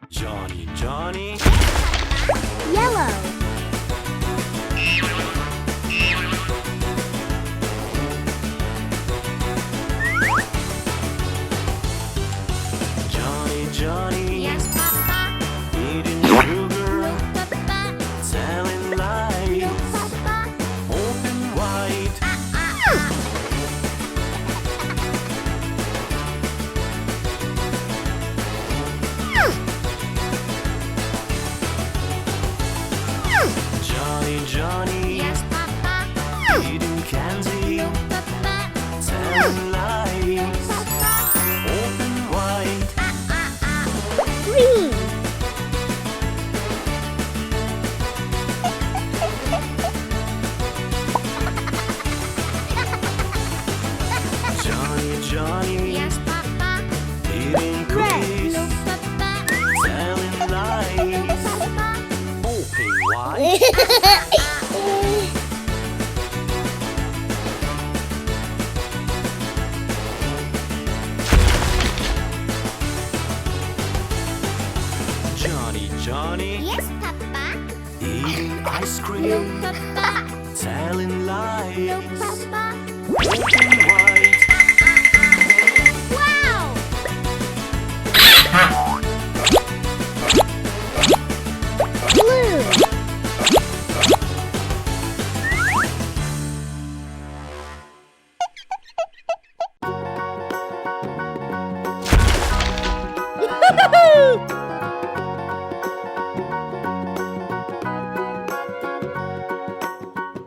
Johnny, Johnny. Yellow. Johnny, Johnny. Yes, Papa. Eating sugar. No, Papa. Telling No, lies. Papa. Open wide. Johnny, Johnny. Yes, Papa. Eating candy. No, Papa. Telling lies. No, Papa. Open wide. Green. Johnny, Johnny. Yes, Papa. Eating Red. cookies. No, Papa. Telling No, lies. Papa. Open wide. Johnny, Johnny. Yes, Papa. Eating ice No, cream. Papa. Telling No, lies. Papa. Open wide. Wow! Blue.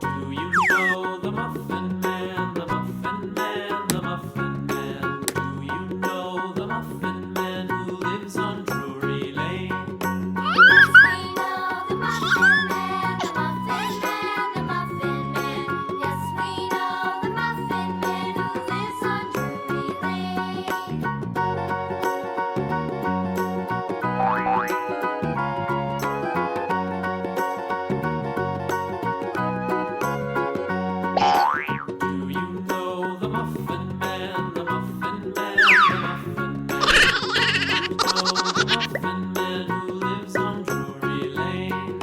Do you know the Muffin Man, the Muffin Man, the Muffin Man? Do you know the Muffin Man who lives on Drury Lane? Yes, we know the Muffin Man, the Muffin Man, the Muffin Man. Yes, we know the Muffin Man who lives on Drury Lane. Do you know the Muffin Man, the Muffin Man, the Muffin Man? Do you know the Muffin Man who lives on Drury Lane?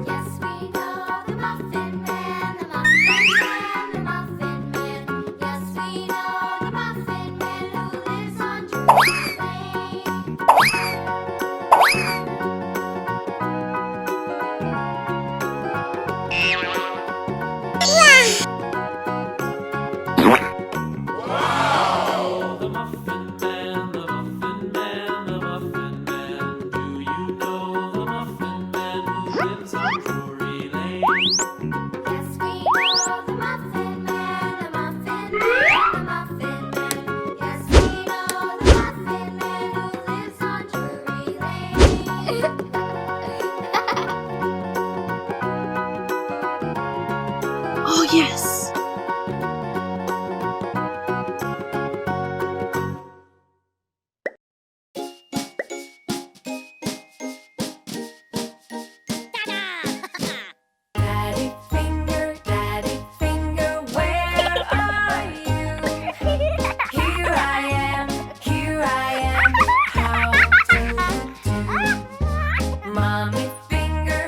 Yes, we know the Muffin Man, the Muffin Man, the Muffin Man. Yes, we know the Muffin Man who lives on Drury Lane. Oh, the Muffin Man, the Muffin Man, the Muffin Man. Do you know the Muffin Man who lives on Drury Lane? Yes, we know the Muffin Man, the Muffin Man, the Muffin Man. Yes, we know the Muffin Man who lives on Drury Lane. Oh, yes. Daddy finger, where are you? Here I am, how do you do? Mommy finger,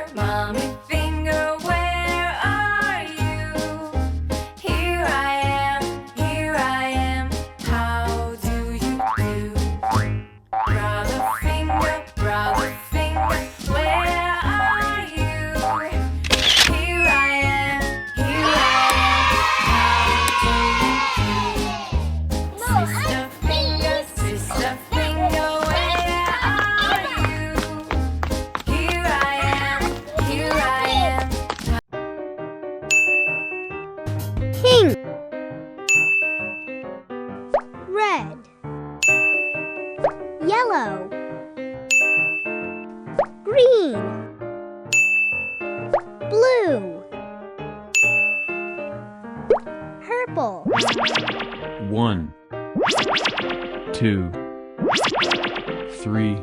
where are you? Here I am, how do you do? Brother finger, where are you? Here I am, how do you do? Sister finger, where are you? Here I am. Pink. Red. Yellow. Green. Blue. Purple. 1, 2, 3.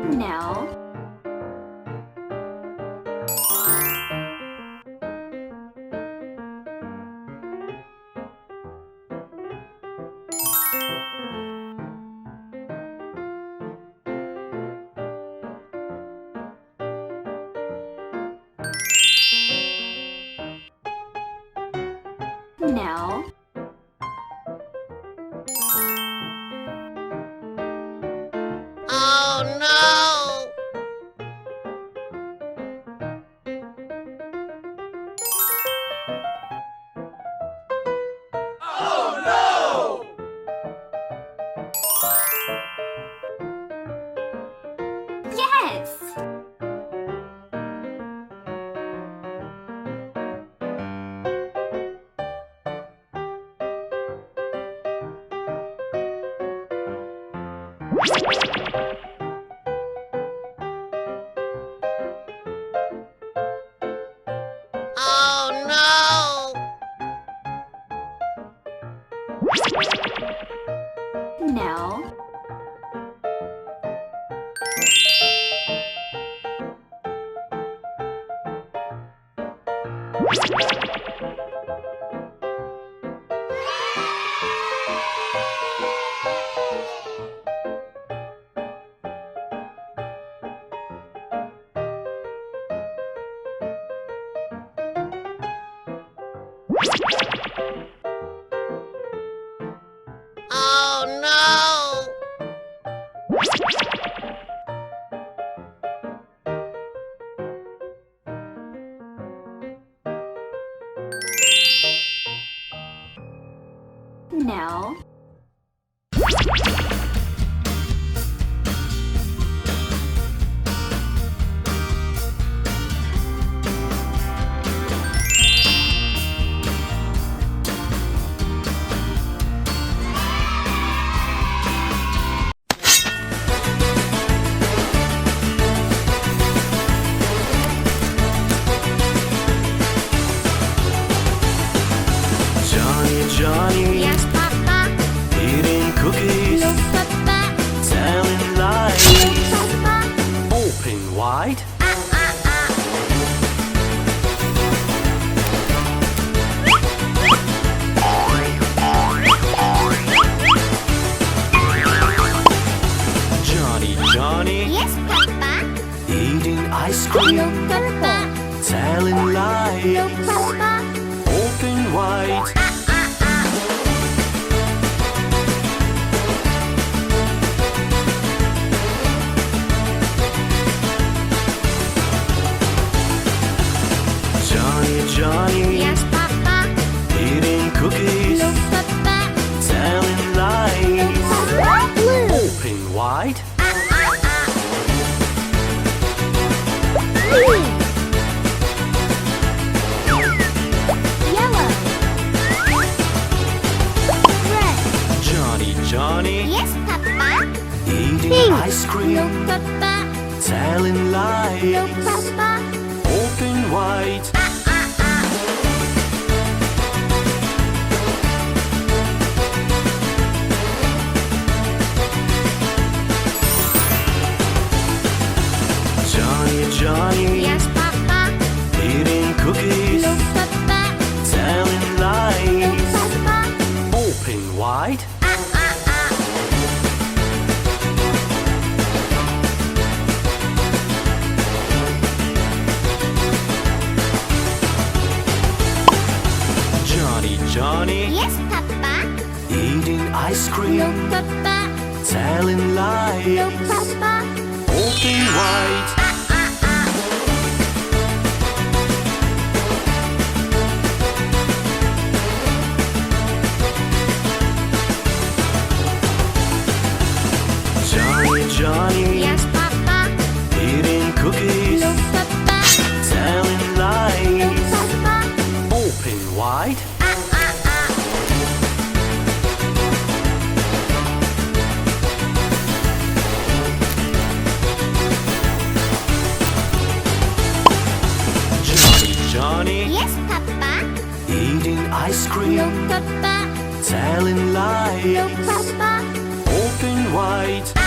Now No. Yes! No. No. Johnny, Yes, Papa. eating cookies, No, Papa. telling No, lies, Papa. open wide. Johnny, Yes, Papa. eating ice No, cream, Papa. telling No, lies, Papa. open wide. Johnny, Yes, Papa. eating cookies, No, Papa. telling lies, Blue. open wide. Green. Yellow. Red. Johnny, Yes, Papa. eating Pink. ice No, cream, Papa. telling No, lies, Papa. open wide. Johnny, Yes, Papa. eating cookies, No, Papa. telling No, lies, Papa. open wide. Johnny, Yes, Papa. eating ice No, cream, Papa. telling No, lies, Papa. open wide. Johnny, Yes, Papa. eating cookies, No, Papa. telling No, lies, Papa. open wide. Johnny, Yes, Papa. eating ice No, cream, Papa. telling No, lies, Papa. open wide.